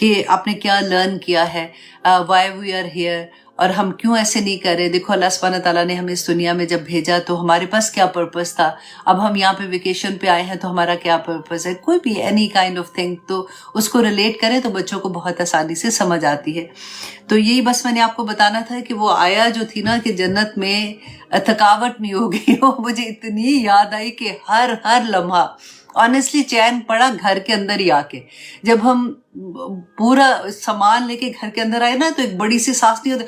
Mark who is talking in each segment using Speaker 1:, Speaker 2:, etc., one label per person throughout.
Speaker 1: کہ آپ نے کیا لرن کیا ہے, وائی وی آر ہیئر, اور ہم کیوں ایسے نہیں کر رہے. دیکھو اللہ سبحانہ تعالیٰ نے ہمیں اس دنیا میں جب بھیجا تو ہمارے پاس کیا پرپس تھا. اب ہم یہاں پہ ویکیشن پہ آئے ہیں تو ہمارا کیا پرپس ہے, کوئی بھی اینی کائنڈ آف تھنگ, تو اس کو ریلیٹ کریں تو بچوں کو بہت آسانی سے سمجھ آتی ہے. تو یہی بس میں نے آپ کو بتانا تھا کہ وہ آیا جو تھی نا کہ جنت میں تھکاوٹ نہیں ہوگی, وہ مجھے اتنی یاد آئی کہ ہر لمحہ آنیسٹلی چین پڑا گھر کے اندر ہی آ کے. جب ہم پورا سامان لے کے گھر کے اندر آئے نا تو ایک بڑی سی سانس نہیں ہوتی,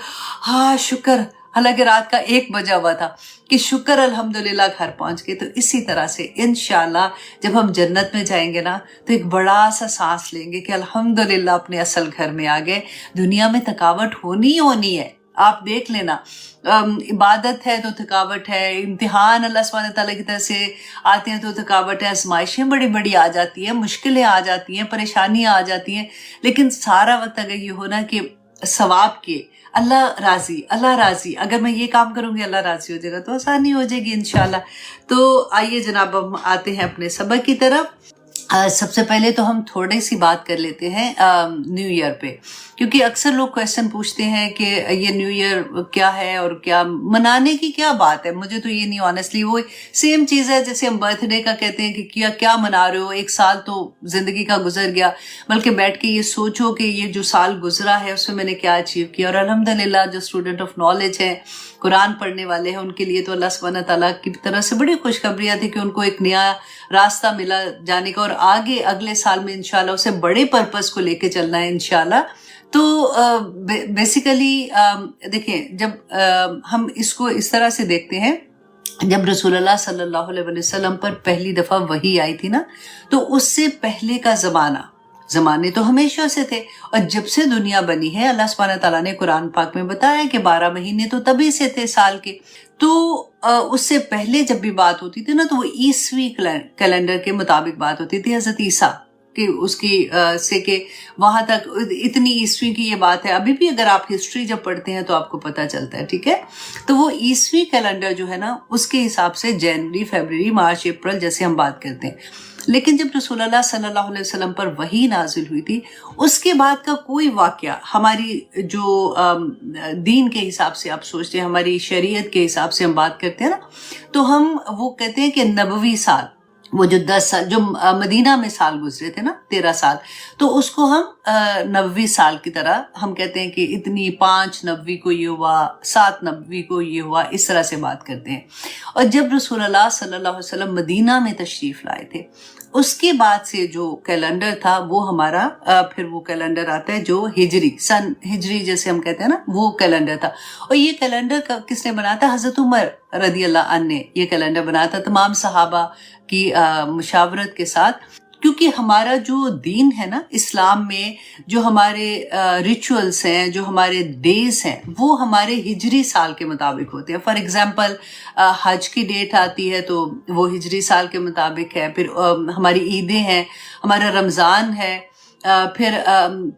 Speaker 1: ہاں شکر, حالانکہ رات کا 1 بجا ہوا تھا, کہ شکر الحمدللہ گھر پہنچ گئے. تو اسی طرح سے انشاءاللہ جب ہم جنت میں جائیں گے نا تو ایک بڑا سا سانس لیں گے کہ الحمدللہ اپنے اصل گھر میں آ گئے. دنیا میں تھکاوٹ ہونی ہے, آپ دیکھ لینا, عبادت ہے تو تھکاوٹ ہے, امتحان اللہ سبحانہ تعالیٰ کی طرف سے آتے ہیں تو تھکاوٹ ہے, آزمائشیں بڑی آ جاتی ہیں, مشکلیں آ جاتی ہیں, پریشانیاں آ جاتی ہیں, لیکن سارا وقت اگر یہ ہونا کہ ثواب کے اللہ راضی, اگر میں یہ کام کروں گی اللہ راضی ہو جائے گا تو آسانی ہو جائے گی انشاءاللہ. تو آئیے جناب ہم آتے ہیں اپنے سبق کی طرف. سب سے پہلے تو ہم تھوڑی سی بات کر لیتے ہیں نیو ایئر پہ, کیونکہ اکثر لوگ کویسچن پوچھتے ہیں کہ یہ نیو ایئر کیا ہے اور کیا منانے کی کیا بات ہے. مجھے تو یہ نہیں, آنیسٹلی وہ سیم چیز ہے جیسے ہم برتھ ڈے کا کہتے ہیں کہ کیا منا رہے ہو, 1 سال تو زندگی کا گزر گیا, بلکہ بیٹھ کے یہ سوچو کہ یہ جو سال گزرا ہے اس میں میں نے کیا اچیو کیا. اور الحمدللہ جو اسٹوڈنٹ آف نالج ہیں, قرآن پڑھنے والے ہیں, ان کے لیے تو اللہ سبحانہ تعالیٰ کی طرف سے بڑی خوشخبریاں تھی کہ ان کو ایک نیا راستہ ملا جانے کا, اور آگے اگلے سال میں انشاءاللہ اسے بڑے پرپس کو لے کے چلنا ہے انشاءاللہ. تو بیسیکلی دیکھیں, جب ہم اس کو اس طرح سے دیکھتے ہیں, جب رسول اللہ صلی اللہ علیہ وسلم پر پہلی دفعہ وحی آئی تھی نا, تو اس سے پہلے کا زمانے تو ہمیشہ سے تھے, اور جب سے دنیا بنی ہے اللہ سبحانہ تعالیٰ نے قرآن پاک میں بتایا کہ 12 مہینے تو تبھی سے تھے سال کے. تو اس سے پہلے جب بھی بات ہوتی تھی نا تو وہ عیسوی کیلنڈر کے مطابق بات ہوتی تھی. حضرت عیسیٰ کہ اس کی سے کہ وہاں تک اتنی عیسوی کی یہ بات ہے. ابھی بھی اگر آپ ہسٹری جب پڑھتے ہیں تو آپ کو پتہ چلتا ہے, ٹھیک ہے. تو وہ عیسوی کیلنڈر جو ہے نا اس کے حساب سے جنوری, فیبروری, مارچ, اپریل جیسے ہم بات کرتے ہیں. لیکن جب رسول اللہ صلی اللہ علیہ وسلم پر وحی نازل ہوئی تھی, اس کے بعد کا کوئی واقعہ ہماری جو دین کے حساب سے آپ سوچتے ہیں, ہماری شریعت کے حساب سے ہم بات کرتے ہیں نا, تو ہم وہ کہتے ہیں کہ نبوی سال, وہ جو 10 سال جو مدینہ میں سال گزرے تھے نا 13 سال, تو اس کو ہم نبوی سال کی طرح ہم کہتے ہیں کہ اتنی 5 نبوی کو یہ ہوا, 7 نبوی کو یہ ہوا, اس طرح سے بات کرتے ہیں. اور جب رسول اللہ صلی اللہ علیہ وسلم مدینہ میں تشریف لائے تھے, اس کے بعد سے جو کیلنڈر تھا وہ ہمارا پھر وہ کیلنڈر آتا ہے جو ہجری, سن ہجری جیسے ہم کہتے ہیں نا, وہ کیلنڈر تھا. اور یہ کیلنڈر کس نے بنایا تھا؟ حضرت عمر رضی اللہ عنہ نے یہ کیلنڈر بنایا تھا, تمام صحابہ کی مشاورت کے ساتھ. کیونکہ ہمارا جو دین ہے نا اسلام میں, جو ہمارے ریچولز ہیں, جو ہمارے ڈیز ہیں, وہ ہمارے ہجری سال کے مطابق ہوتے ہیں. فار ایگزامپل حج کی ڈیٹ آتی ہے تو وہ ہجری سال کے مطابق ہے. پھر ہماری عیدیں ہیں, ہمارا رمضان ہے, پھر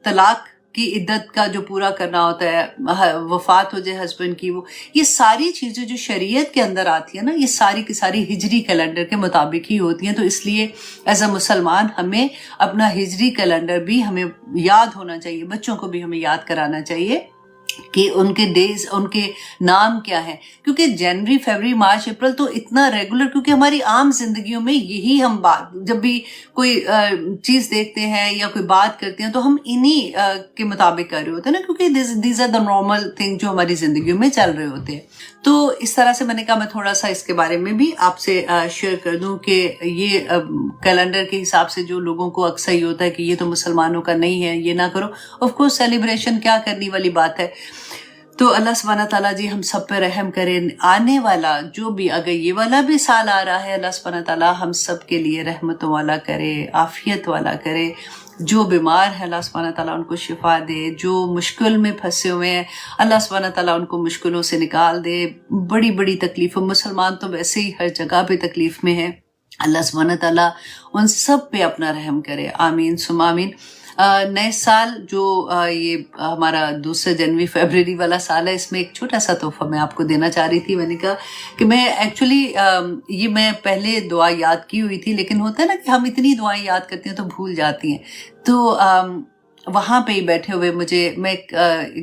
Speaker 1: طلاق کی عدت کا جو پورا کرنا ہوتا ہے, وفات ہو جائے ہسبینڈ کی, وہ یہ ساری چیزیں جو شریعت کے اندر آتی ہیں نا, یہ ساری کی ساری ہجری کیلنڈر کے مطابق ہی ہوتی ہیں. تو اس لیے ایز اے مسلمان ہمیں اپنا ہجری کیلنڈر بھی ہمیں یاد ہونا چاہیے, بچوں کو بھی ہمیں یاد کرانا چاہیے کہ ان کے ڈیز, ان کے نام کیا ہیں. کیونکہ جنوری, فیبروری, مارچ, اپریل تو اتنا ریگولر, کیونکہ ہماری عام زندگیوں میں یہی ہم بات, جب بھی کوئی چیز دیکھتے ہیں یا کوئی بات کرتے ہیں تو ہم انہی کے مطابق کر رہے ہوتے ہیں نا, کیونکہ these are the normal thing جو ہماری زندگیوں میں چل رہے ہوتے ہیں. تو اس طرح سے میں نے کہا میں تھوڑا سا اس کے بارے میں بھی آپ سے شیئر کر دوں کہ یہ کیلنڈر کے حساب سے جو لوگوں کو اکثر یہ ہوتا ہے کہ یہ تو مسلمانوں کا نہیں ہے, یہ نہ کرو. آف کورس سیلیبریشن کیا کرنے والی بات ہے. تو اللہ سبحانہ تعالیٰ جی ہم سب پہ رحم کرے. آنے والا جو بھی, اگر یہ والا بھی سال آ رہا ہے, اللہ سبحانہ تعالیٰ ہم سب کے لیے رحمتوں والا کرے, عافیت والا کرے. جو بیمار ہے اللہ سبحانہ تعالیٰ ان کو شفا دے, جو مشکل میں پھنسے ہوئے ہیں اللہ سبحانہ تعالیٰ ان کو مشکلوں سے نکال دے. بڑی بڑی تکلیفوں, مسلمان تو ویسے ہی ہر جگہ پہ تکلیف میں ہے, اللہ سبحانہ تعالیٰ ان سب پہ اپنا رحم کرے. آمین ثم آمین. نئے سال جو یہ ہمارا 2 جنوری فیبروری والا سال ہے, اس میں ایک چھوٹا سا تحفہ میں آپ کو دینا چاہ رہی تھی. میں نے کہا کہ میں ایکچولی یہ میں پہلے دعا یاد کی ہوئی تھی, لیکن ہوتا ہے نا کہ ہم اتنی دعائیں یاد کرتے ہیں تو بھول جاتی ہیں. تو وہاں پہ ہی بیٹھے ہوئے میں ایک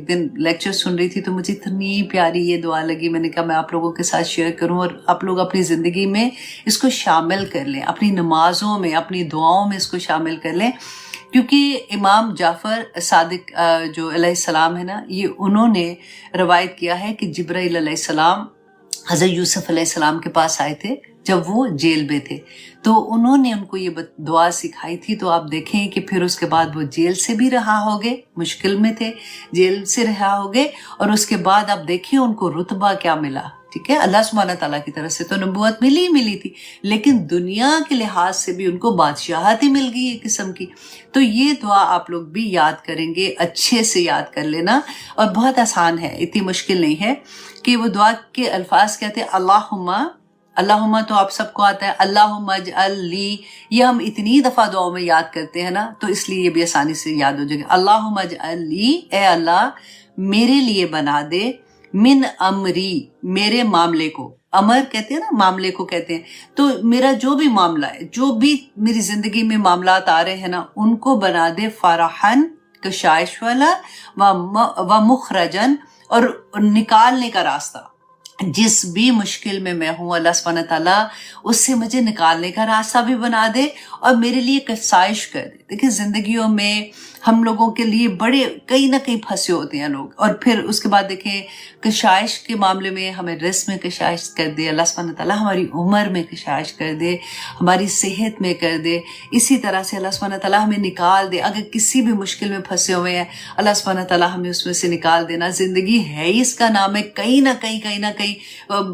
Speaker 1: دن لیکچر سن رہی تھی تو مجھے اتنی پیاری یہ دعا لگی. میں نے کہا میں آپ لوگوں کے ساتھ شیئر کروں اور آپ لوگ اپنی زندگی میں اس کو شامل کر لیں, اپنی نمازوں میں, اپنی دعاؤں میں اس کو شامل کر لیں. کیونکہ امام جعفر صادق جو علیہ السلام ہے نا, یہ انہوں نے روایت کیا ہے کہ جبرائیل علیہ السلام حضرت یوسف علیہ السلام کے پاس آئے تھے جب وہ جیل میں تھے, تو انہوں نے ان کو یہ دعا سکھائی تھی. تو آپ دیکھیں کہ پھر اس کے بعد وہ جیل سے بھی رہا ہوگے, مشکل میں تھے, جیل سے رہا ہوگے, اور اس کے بعد آپ دیکھیں ان کو رتبہ کیا ملا. ٹھیک ہے, اللہ سبحانہ تعالیٰ کی طرف سے تو نبوت ملی تھی, لیکن دنیا کے لحاظ سے بھی ان کو بادشاہت ہی مل گئی ایک قسم کی. تو یہ دعا آپ لوگ بھی یاد کریں گے, اچھے سے یاد کر لینا, اور بہت آسان ہے, اتنی مشکل نہیں ہے. کہ وہ دعا کے الفاظ کہتے ہیں اللہم تو آپ سب کو آتا ہے, اللہم اجعل لی, یہ ہم اتنی دفعہ دعاؤں میں یاد کرتے ہیں نا, تو اس لیے یہ بھی آسانی سے یاد ہو جائے گا. اللہم اجعل لی, اے اللہ میرے لیے بنا دے, من امری, میرے معاملے کو, امر کہتے ہیں نا, معاملے کو کہتے ہیں, تو میرا جو بھی معاملہ ہے, جو بھی میری زندگی میں معاملات آ رہے ہیں نا, ان کو بنا دے فرحن, کشائش والا, و مخرجن, اور نکالنے کا راستہ. جس بھی مشکل میں ہوں, اللہ سبحانہ تعالیٰ اس سے مجھے نکالنے کا راستہ بھی بنا دے اور میرے لیے کشائش کر دے. دیکھیں زندگیوں میں ہم لوگوں کے لیے بڑے کہیں نہ کہیں پھنسے ہوتے ہیں لوگ, اور پھر اس کے بعد دیکھیں کشائش کے معاملے میں ہمیں رزق میں کشائش کر دے اللہ سبحانہ تعالیٰ, ہماری عمر میں کشائش کر دے, ہماری صحت میں کر دے. اسی طرح سے اللہ سبحانہ تعالیٰ ہمیں نکال دے, اگر کسی بھی مشکل میں پھنسے ہوئے ہیں, اللہ سبحانہ تعالیٰ ہمیں اس میں سے نکال دینا. زندگی ہے ہی اس کا نام ہے, کہیں نہ کہیں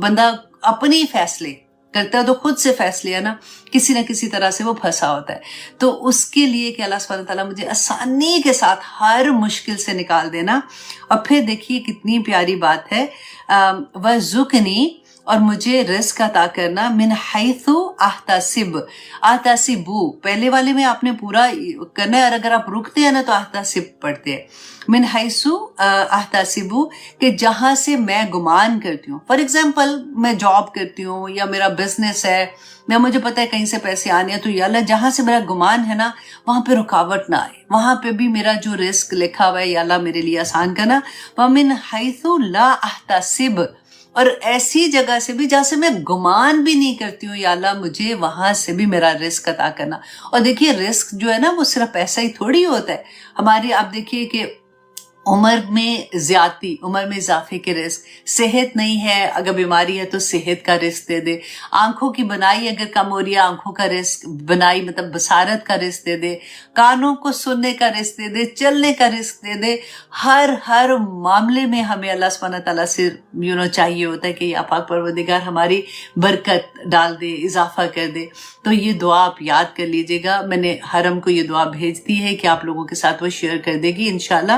Speaker 1: بندہ اپنے فیصلے کرتا ہے, تو خود سے فیصلے ہے نا, کسی نہ کسی طرح سے وہ پھنسا ہوتا ہے. تو اس کے لیے کہ اللہ سبحانہ تعالیٰ مجھے آسانی کے ساتھ ہر مشکل سے نکال دینا. اور پھر دیکھیے کتنی پیاری بات ہے, وَرْزُقْنِی, اور مجھے رزق عطا کرنا, من حیث احتسب, احتسبو پہلے والے میں آپ نے پورا کرنا ہے, اور اگر آپ رکتے ہیں نا تو احتسب پڑھتے ہیں. من حیث احتسبو, کہ جہاں سے میں گمان کرتی ہوں. فار ایگزامپل میں جاب کرتی ہوں یا میرا بزنس ہے, مجھے پتہ ہے کہیں سے پیسے آنے ہیں, تو یا اللہ جہاں سے میرا گمان ہے نا وہاں پہ رکاوٹ نہ آئے, وہاں پہ بھی میرا جو رزق لکھا ہوا ہے یا اللہ میرے لیے آسان کرنا. وَمِنْ حَيْثُ لَا أَحْتَسِبُ, اور ایسی جگہ سے بھی جہاں سے میں گمان بھی نہیں کرتی ہوں, یا اللہ مجھے وہاں سے بھی میرا رزق عطا کرنا. اور دیکھیے رزق جو ہے نا وہ صرف پیسہ ہی تھوڑی ہوتا ہے ہماری. آپ دیکھیے کہ عمر میں زیادتی, عمر میں اضافے کے رزق, صحت نہیں ہے اگر بیماری ہے تو صحت کا رزق دے دے, آنکھوں کی بنائی اگر کم ہو رہی ہے آنکھوں کا رزق, بنائی مطلب بصارت کا رزق دے دے, کانوں کو سننے کا رزق دے دے, چلنے کا رزق دے دے. ہر معاملے میں ہمیں اللہ سبحانہ تعالیٰ سے چاہیے ہوتا ہے کہ یا پاک پروردگار ہماری برکت ڈال دے, اضافہ کر دے. تو یہ دعا آپ یاد کر لیجئے گا, میں نے حرم کو یہ دعا بھیج دی ہے کہ آپ لوگوں کے ساتھ وہ شیئر کر دے گی انشاءاللہ,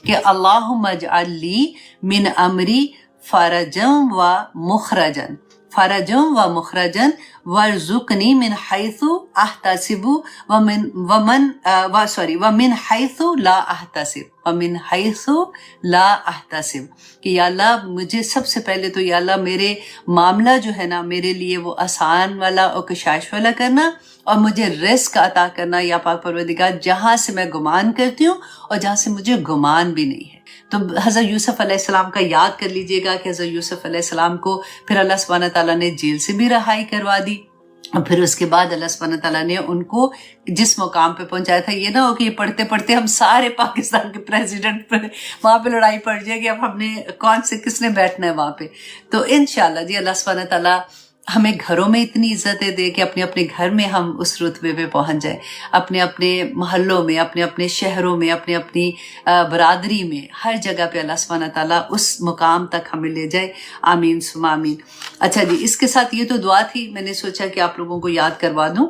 Speaker 1: کہ اللہم اجعل لی من امری فرجم و مخرجن, فرجم و مخرجن, وارزقنی من حیث احتسب ومن حیث لا احتسب, ومن حیث لا احتسب, کہ یا اللہ مجھے سب سے پہلے تو یا اللہ میرے معاملہ جو ہے نا میرے لیے وہ آسان والا اور کشائش والا کرنا, اور مجھے رزق عطا کرنا یا پاک پروردگار جہاں سے میں گمان کرتی ہوں اور جہاں سے مجھے گمان بھی نہیں ہے. تو حضرت یوسف علیہ السلام کا یاد کر لیجئے گا کہ حضرت یوسف علیہ السلام کو پھر اللہ سبحانہ تعالیٰ نے جیل سے بھی رہائی کروا دی, اور پھر اس کے بعد اللہ سبحانہ تعالیٰ نے ان کو جس مقام پہ پہنچایا تھا. یہ نہ ہو کہ یہ پڑھتے پڑھتے ہم سارے پاکستان کے پریزیڈنٹ پہ وہاں پہ لڑائی پڑ جائے کہ اب ہم نے کون سے کس نے بیٹھنا ہے وہاں پہ. تو انشاءاللہ جی اللہ سبحانہ تعالیٰ ہمیں گھروں میں اتنی عزتیں دے کہ اپنے اپنے گھر میں ہم اس رتبے پہ پہنچ جائیں, اپنے اپنے محلوں میں, اپنے اپنے شہروں میں, اپنے اپنی برادری میں, ہر جگہ پہ اللہ سبحانہ تعالیٰ اس مقام تک ہمیں لے جائے. آمین ثم آمین. اچھا جی, اس کے ساتھ یہ تو دعا تھی, میں نے سوچا کہ آپ لوگوں کو یاد کروا دوں.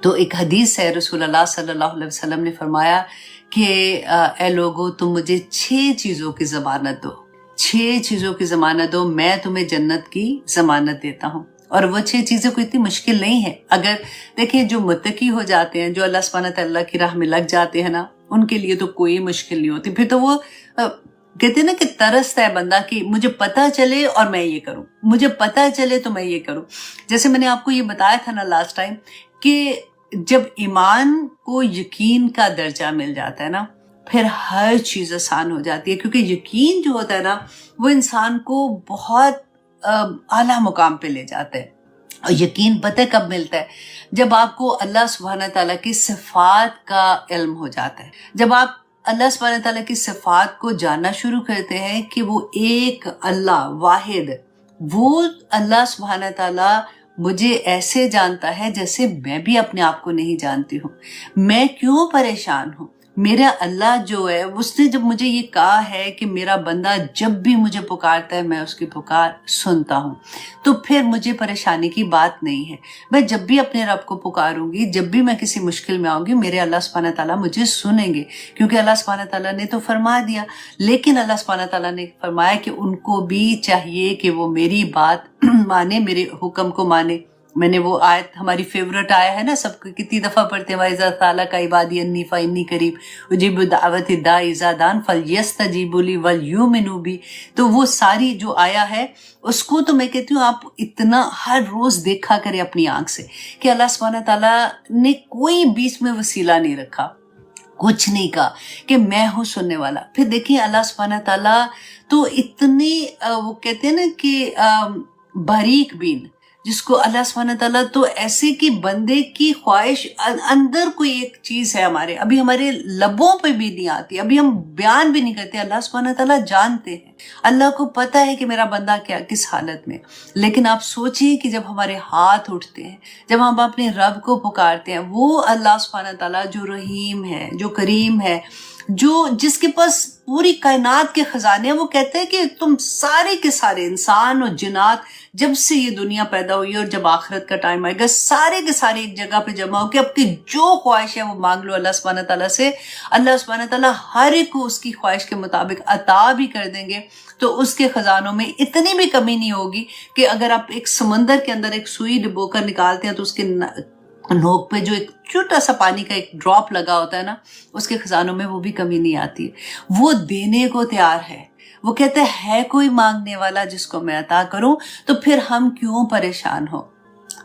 Speaker 1: تو ایک حدیث ہے, رسول اللہ صلی اللہ علیہ وسلم نے فرمایا کہ اے لوگو تم مجھے 6 چیزوں کی ضمانت دو, 6 چیزوں کی ضمانت دو, میں تمہیں جنت کی ضمانت دیتا ہوں. اور وہ 6 چیزیں کوئی اتنی مشکل نہیں ہے. اگر دیکھیں جو متقی ہو جاتے ہیں, جو اللہ سبحانہ تعالیٰ کی راہ میں لگ جاتے ہیں نا, ان کے لیے تو کوئی مشکل نہیں ہوتی. پھر تو وہ کہتے ہیں نا کہ ترستا ہے بندہ کہ مجھے پتہ چلے اور میں یہ کروں, مجھے پتہ چلے تو میں یہ کروں. جیسے میں نے آپ کو یہ بتایا تھا نا لاسٹ ٹائم کہ جب ایمان کو یقین کا درجہ مل جاتا ہے نا, پھر ہر چیز آسان ہو جاتی ہے، کیونکہ یقین جو ہوتا ہے نا وہ انسان کو بہت اعلیٰ مقام پہ لے جاتا ہے۔ اور یقین پتہ کب ملتا ہے؟ جب آپ کو اللہ سبحانہ تعالیٰ کی صفات کا علم ہو جاتا ہے، جب آپ اللہ سبحانہ تعالیٰ کی صفات کو جاننا شروع کرتے ہیں کہ وہ ایک اللہ واحد، وہ اللہ سبحانہ تعالیٰ مجھے ایسے جانتا ہے جیسے میں بھی اپنے آپ کو نہیں جانتی ہوں، میں کیوں پریشان ہوں؟ میرا اللہ جو ہے اس نے جب مجھے یہ کہا ہے کہ میرا بندہ جب بھی مجھے پکارتا ہے میں اس کی پکار سنتا ہوں، تو پھر مجھے پریشانی کی بات نہیں ہے۔ میں جب بھی اپنے رب کو پکاروں گی، جب بھی میں کسی مشکل میں آؤں گی، میرے اللہ سبحانہ تعالیٰ مجھے سنیں گے، کیونکہ اللہ سبحانہ تعالیٰ نے تو فرما دیا۔ لیکن اللہ سبحانہ تعالیٰ نے فرمایا کہ ان کو بھی چاہیے کہ وہ میری بات مانے، میرے حکم کو مانے۔ میں نے وہ آیت ہماری فیورٹ آیا ہے نا، سب کو کتنی دفعہ پڑھتے ہیں، وَإِذَا سَأَلَكَ عِبَادِي عَنِّي فَإِنِّي قَرِيبٌ أُجِيبُ دَعْوَةَ الدَّاعِ إِذَا دَعَانِ فَلْيَسْتَجِيبُوا لِي وَلْيُؤْمِنُوا بِي۔ تو وہ ساری جو آیا ہے اس کو تو میں کہتی ہوں آپ اتنا ہر روز دیکھا کریں اپنی آنکھ سے کہ اللہ سبحانہ تعالیٰ نے کوئی بیچ میں وسیلہ نہیں رکھا، کچھ نہیں کہا کہ میں ہوں سننے والا۔ پھر دیکھیں اللہ سبحانہ تعالیٰ تو اتنی وہ کہتے ہیں نا کہ باریک بین، جس کو اللہ سبحانہ تعالیٰ تو ایسے کہ بندے کی خواہش اندر کوئی ایک چیز ہے ہمارے، ابھی ہمارے لبوں پہ بھی نہیں آتی، ابھی ہم بیان بھی نہیں کرتے، اللہ سبحانہ تعالیٰ جانتے ہیں، اللہ کو پتہ ہے کہ میرا بندہ کیا کس حالت میں۔ لیکن آپ سوچئے کہ جب ہمارے ہاتھ اٹھتے ہیں، جب ہم اپنے رب کو پکارتے ہیں، وہ اللہ سبحانہ تعالیٰ جو رحیم ہے، جو کریم ہے، جو جس کے پاس پوری کائنات کے خزانے ہیں، وہ کہتے ہیں کہ تم سارے کے سارے انسان اور جنات جب سے یہ دنیا پیدا ہوئی اور جب آخرت کا ٹائم آئے گا، سارے کے سارے ایک جگہ پہ جمع ہو کے اپنی جو خواہش ہے وہ مانگ لو اللہ سبحانہ تعالیٰ سے، اللہ سبحانہ تعالیٰ ہر ایک کو اس کی خواہش کے مطابق عطا بھی کر دیں گے۔ تو اس کے خزانوں میں اتنی بھی کمی نہیں ہوگی کہ اگر آپ ایک سمندر کے اندر ایک سوئی ڈبو کر نکالتے ہیں تو اس کے نوک پہ جو ایک چھوٹا سا پانی کا ایک ڈراپ لگا ہوتا ہے نا، اس کے خزانوں میں وہ بھی کمی نہیں آتی۔ وہ دینے کو تیار ہے، وہ کہتے ہے کوئی مانگنے والا جس کو میں عطا کروں، تو پھر ہم کیوں پریشان ہو؟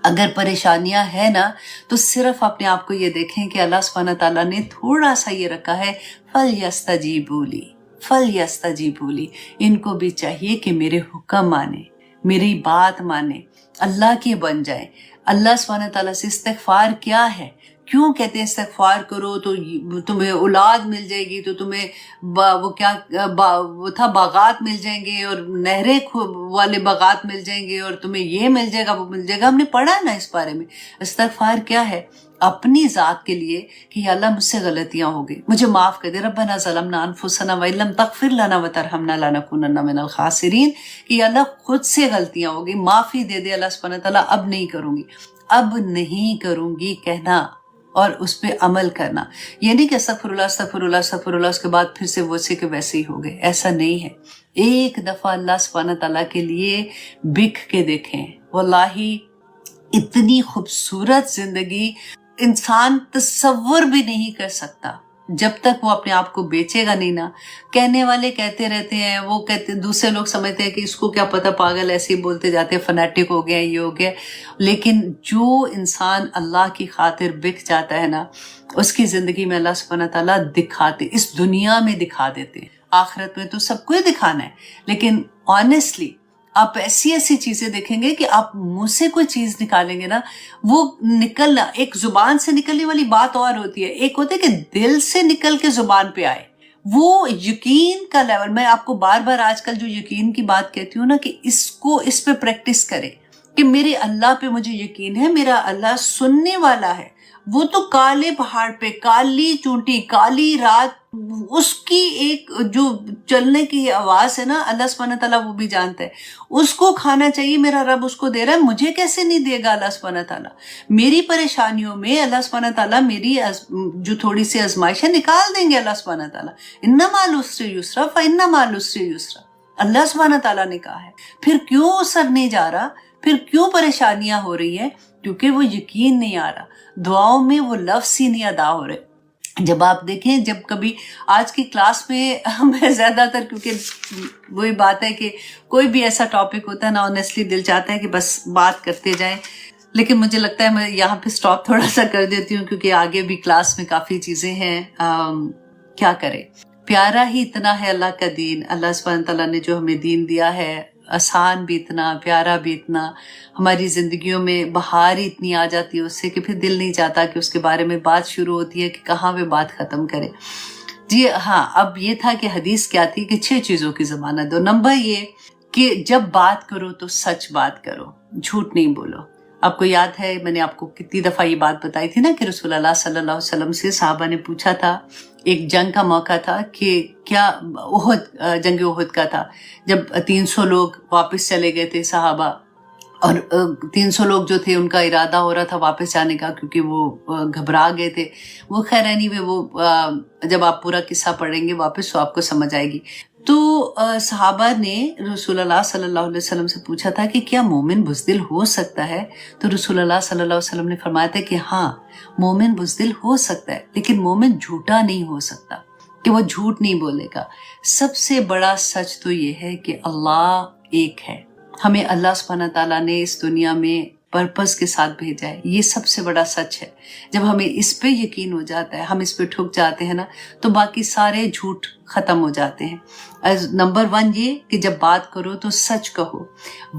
Speaker 1: اگر پریشانیاں ہیں نا تو صرف اپنے آپ کو یہ دیکھیں کہ اللہ سبحانہ تعالیٰ نے تھوڑا سا یہ رکھا ہے، فَلْيَسْتَجِيبُوا لِي فَلْيَسْتَجِيبُوا لِي، ان کو بھی چاہیے کہ میرے حکم مانے، میری بات مانے، اللہ کے بن جائیں۔ اللہ سبحانہ تعالیٰ سے استغفار کیا ہے؟ کیوں کہتے ہیں استغفار کرو تو تمہیں اولاد مل جائے گی، تو تمہیں وہ کیا وہ تھا باغات مل جائیں گے اور نہریں والے باغات مل جائیں گے اور تمہیں یہ مل جائے گا وہ مل جائے گا۔ ہم نے پڑھا نا اس بارے میں۔ استغفار کیا ہے؟ اپنی ذات کے لیے کہ یا اللہ مجھ سے غلطیاں ہو گئی، مجھے معاف کر دے، ربنا ظلمنا انفسنا وان لم تغفر لنا وترحمنا لنکونن من الخاسرین، کہ یا اللہ خود سے غلطیاں ہو گئی، معافی دے دے اللہ سبحانہ تعالیٰ، اب نہیں کروں گی، اب نہیں کروں گی کہنا اور اس پہ عمل کرنا۔ یہ نہیں کہ استغفر اللہ استغفر اللہ استغفر اللہ اس کے بعد پھر سے ویسے کے ویسے ہی ہو گئے، ایسا نہیں ہے۔ ایک دفعہ اللہ سبحانہ تعالیٰ کے لیے بک کے دیکھیں، واللہ اتنی خوبصورت زندگی انسان تصور بھی نہیں کر سکتا جب تک وہ اپنے آپ کو بیچے گا نہیں نا۔ کہنے والے کہتے رہتے ہیں، وہ کہتے، دوسرے لوگ سمجھتے ہیں کہ اس کو کیا پتہ، پاگل ایسے ہی بولتے جاتے ہیں، فنیٹک ہو گیا، یہ ہو گیا۔ لیکن جو انسان اللہ کی خاطر بک جاتا ہے نا، اس کی زندگی میں اللہ سبحانہ تعالیٰ دکھاتے، اس دنیا میں دکھا دیتے ہیں، آخرت میں تو سب کو ہی دکھانا ہے، لیکن آنیسٹلی آپ ایسی ایسی چیزیں دیکھیں گے کہ آپ منہ سے کوئی چیز نکالیں گے نا، وہ نکلنا، ایک زبان سے نکلنے والی بات اور ہوتی ہے، ایک ہوتا ہے کہ دل سے نکل کے زبان پہ آئے، وہ یقین کا لیول۔ میں آپ کو بار بار آج کل جو یقین کی بات کہتی ہوں نا، کہ اس پہ پریکٹس کریں کہ میرے اللہ پہ مجھے یقین ہے، میرا اللہ سننے والا ہے۔ وہ تو کالے پہاڑ پہ کالی چونٹی، کالی رات، اس کی ایک جو چلنے کی آواز ہے نا، اللہ سبحانہ تعالیٰ وہ بھی جانتا ہے۔ اس کو کھانا چاہیے، میرا رب اس کو دے رہا ہے، مجھے کیسے نہیں دے گا اللہ سبحانہ تعالیٰ؟ میری پریشانیوں میں اللہ سبحانہ تعالیٰ میری جو تھوڑی سی آزمائش ہے نکال دیں گے اللہ سبحانہ تعالیٰ۔ ان مع العسر یسرا فان مع العسر یسرا، اللہ سبحانہ تعالیٰ نے کہا ہے۔ پھر کیوں سر نہیں جا رہا؟ پھر کیوں پریشانیاں ہو رہی ہیں؟ کیونکہ وہ یقین نہیں آ رہا، دعاؤں میں وہ لفظ ہی نہیں ادا ہو رہے۔ جب آپ دیکھیں، جب کبھی آج کی کلاس میں میں زیادہ تر، کیونکہ وہی بات ہے کہ کوئی بھی ایسا ٹاپک ہوتا ہے نا، آنیسٹلی دل چاہتا ہے کہ بس بات کرتے جائیں، لیکن مجھے لگتا ہے میں یہاں پہ سٹاپ تھوڑا سا کر دیتی ہوں، کیونکہ آگے بھی کلاس میں کافی چیزیں ہیں۔ کیا کرے. پیارا ہی اتنا ہے اللہ کا دین. اللہ سبحانہ تعالیٰ نے جو ہمیں دین دیا ہے آسان بھی اتنا, پیارا بھی اتنا, ہماری زندگیوں میں بہار ہی اتنی آ جاتی ہے اس سے کہ پھر دل نہیں چاہتا کہ اس کے بارے میں بات شروع ہوتی ہے کہ کہاں پہ بات ختم کرے. جی ہاں, اب یہ تھا کہ حدیث کیا تھی کہ 6 چیزوں کی ضمانت دو. نمبر یہ کہ جب بات کرو تو سچ بات کرو, جھوٹ نہیں بولو. آپ کو یاد ہے میں نے آپ کو کتنی دفعہ یہ بات بتائی تھی نا کہ رسول اللہ صلی اللہ علیہ وسلم سے صحابہ نے پوچھا تھا, ایک جنگ کا موقع تھا کہ کیا جنگ احد کا تھا, جب 300 لوگ واپس چلے گئے تھے صحابہ, اور 300 لوگ جو تھے ان کا ارادہ ہو رہا تھا واپس جانے کا کیونکہ وہ گھبرا گئے تھے. وہ خیر نہیں وہ جب آپ پورا قصہ پڑھیں گے واپس تو آپ کو سمجھ آئے گی. تو صحابہ نے رسول اللہ صلی اللہ علیہ وسلم سے پوچھا تھا کہ کیا مومن بزدل ہو سکتا ہے؟ تو رسول اللہ صلی اللہ علیہ وسلم نے فرمایا تھا کہ ہاں, مومن بزدل ہو سکتا ہے لیکن مومن جھوٹا نہیں ہو سکتا, کہ وہ جھوٹ نہیں بولے گا. سب سے بڑا سچ تو یہ ہے کہ اللہ ایک ہے. ہمیں اللہ سبحانہ تعالیٰ نے اس دنیا میں پرپس کے ساتھ بھیجا ہے, یہ سب سے بڑا سچ ہے. جب ہمیں اس پہ یقین ہو جاتا ہے, ہم اس پہ ٹھک جاتے ہیں نا, تو باقی سارے جھوٹ ختم ہو جاتے ہیں. نمبر 1 یہ کہ جب بات کرو تو سچ کہو,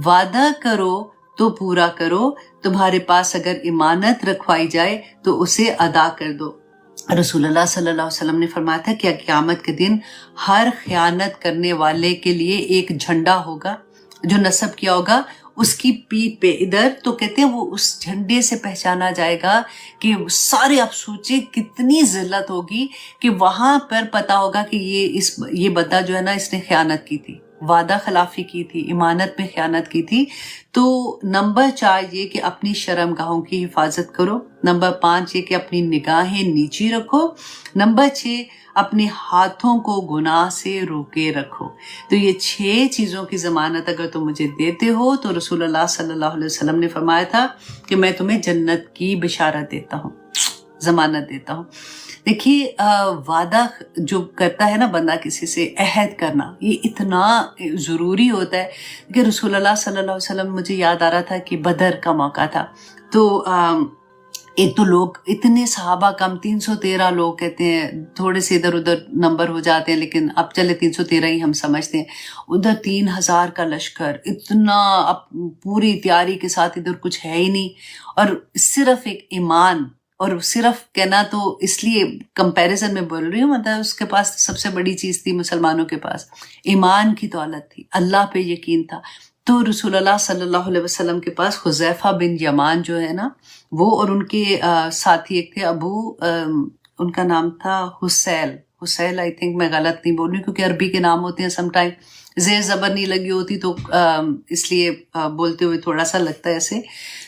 Speaker 1: وعدہ کرو تو پورا کرو, تمہارے پاس اگر امانت رکھوائی جائے تو اسے ادا کر دو. رسول اللہ صلی اللہ علیہ وسلم نے فرمایا تھا کہ قیامت کے دن ہر خیانت کرنے والے کے لیے ایک جھنڈا ہوگا جو نصب کیا ہوگا اس کی پیٹھ پہ ادھر, تو کہتے ہیں وہ اس جھنڈے سے پہچانا جائے گا کہ سارے آپ سوچیں کتنی ذلت ہوگی کہ وہاں پر پتا ہوگا کہ یہ بندہ جو ہے نا اس نے خیانت کی تھی, وعدہ خلافی کی تھی, امانت میں خیانت کی تھی. تو نمبر 4 یہ کہ اپنی شرمگاہوں کی حفاظت کرو. نمبر 5 یہ کہ اپنی نگاہیں نیچی رکھو. نمبر 6 اپنے ہاتھوں کو گناہ سے روکے رکھو. تو یہ 6 چیزوں کی ضمانت اگر تم مجھے دیتے ہو تو رسول اللہ صلی اللہ علیہ وسلم نے فرمایا تھا کہ میں تمہیں جنت کی بشارت دیتا ہوں, ضمانت دیتا ہوں. دیکھیے وعدہ جو کرتا ہے نا بندہ کسی سے, عہد کرنا, یہ اتنا ضروری ہوتا ہے کہ رسول اللہ صلی اللہ علیہ وسلم, مجھے یاد آ رہا تھا کہ بدر کا موقع تھا, تو ایک تو لوگ اتنے صحابہ کم, 313 لوگ کہتے ہیں, تھوڑے سے ادھر ادھر نمبر ہو جاتے ہیں لیکن اب چلے 313 ہی ہم سمجھتے ہیں. ادھر 3000 کا لشکر, اتنا اب پوری تیاری کے ساتھ, ادھر کچھ ہے ہی نہیں, اور صرف ایک ایمان, اور صرف کہنا تو اس لیے کمپیریزن میں بول رہی ہوں, مطلب اس کے پاس سب سے بڑی چیز تھی مسلمانوں کے پاس ایمان کی دولت تھی, اللہ پہ یقین تھا. تو رسول اللہ صلی اللہ علیہ وسلم کے پاس حذیفہ بن یمان جو ہے نا, وہ اور ان کے ساتھی ایک تھے ان کا نام تھا حسیل, آئی تھنک, میں غلط نہیں بول رہی کیونکہ عربی کے نام ہوتے ہیں سم ٹائم زیر زبر نہیں لگی ہوتی تو اس لیے بولتے ہوئے تھوڑا سا لگتا ہے ایسے.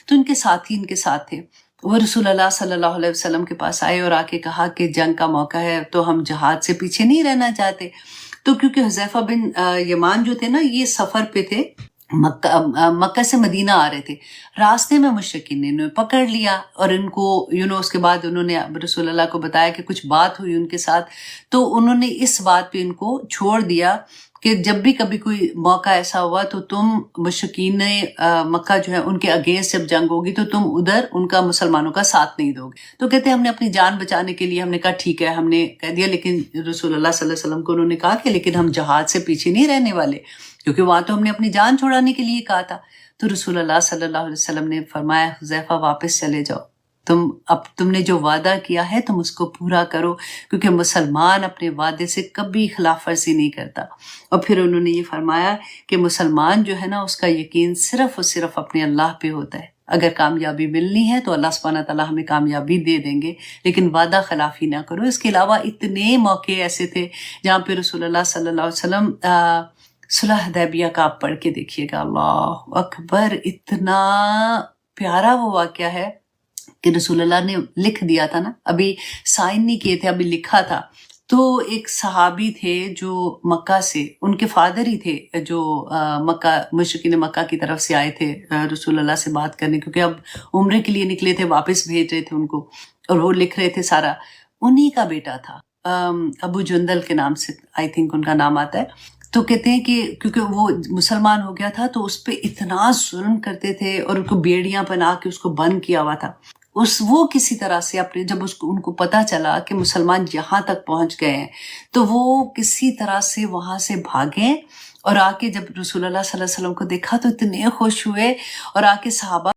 Speaker 1: تو ان کے ساتھی ان کے ساتھ تھے. وہ رسول اللہ صلی اللہ علیہ وسلم کے پاس آئے اور آ کے کہا کہ جنگ کا موقع ہے تو ہم جہاد سے پیچھے نہیں رہنا چاہتے. تو کیونکہ حذیفہ بن یمان جو تھے نا, یہ سفر پہ تھے, مکہ سے مدینہ آ رہے تھے. راستے میں مشرکین نے انہیں پکڑ لیا اور ان کو اس کے بعد انہوں نے رسول اللہ کو بتایا کہ کچھ بات ہوئی ان کے ساتھ, تو انہوں نے اس بات پہ ان کو چھوڑ دیا کہ جب بھی کبھی کوئی موقع ایسا ہوا تو تم مشرکین مکہ جو ہے ان کے اگینسٹ جب جنگ ہوگی تو تم ادھر ان کا مسلمانوں کا ساتھ نہیں دو گے. تو کہتے ہیں ہم نے اپنی جان بچانے کے لیے ہم نے کہا ٹھیک ہے, ہم نے کہہ دیا, لیکن رسول اللہ صلی اللہ علیہ وسلم کو انہوں نے کہا کہ لیکن ہم جہاد سے پیچھے نہیں رہنے والے, کیونکہ وہاں تو ہم نے اپنی جان چھڑانے کے لیے کہا تھا. تو رسول اللہ صلی اللہ علیہ وسلم نے فرمایا حذیفہ واپس چلے جاؤ, تم نے جو وعدہ کیا ہے تم اس کو پورا کرو, کیونکہ مسلمان اپنے وعدے سے کبھی خلاف ورزی نہیں کرتا. اور پھر انہوں نے یہ فرمایا کہ مسلمان جو ہے نا اس کا یقین صرف اور صرف اپنے اللہ پہ ہوتا ہے. اگر کامیابی ملنی ہے تو اللہ سبحانہ تعالیٰ ہمیں کامیابی دے دیں گے, لیکن وعدہ خلافی نہ کرو. اس کے علاوہ اتنے موقع ایسے تھے جہاں پہ رسول اللہ صلی اللہ علیہ وسلم صلح حدیبیہ کا آپ پڑھ کے دیکھیے گا, اللہ اکبر, اتنا پیارا وہ واقعہ ہے کہ رسول اللہ نے لکھ دیا تھا نا, ابھی سائن نہیں کیے تھے, ابھی لکھا تھا. تو ایک صحابی تھے جو مکہ سے, ان کے فادر ہی تھے جو مکہ مشرکین مکہ کی طرف سے آئے تھے رسول اللہ سے بات کرنے, کیونکہ اب عمرے کے لیے نکلے تھے, واپس بھیج رہے تھے ان کو, اور وہ لکھ رہے تھے سارا. انہی کا بیٹا تھا, ابو جندل کے نام سے آئی تھنک ان کا نام آتا ہے. تو کہتے ہیں کہ کیونکہ وہ مسلمان ہو گیا تھا تو اس پہ اتنا ظلم کرتے تھے اور ان کو بیڑیاں بنا کے اس کو بند کیا ہوا تھا. وہ کسی طرح سے اپنے جب ان کو پتہ چلا کہ مسلمان یہاں تک پہنچ گئے ہیں تو وہ کسی طرح سے وہاں سے بھاگیں، اور آ کے جب رسول اللہ صلی اللہ علیہ وسلم کو دیکھا تو اتنے خوش ہوئے، اور آ کے صحابہ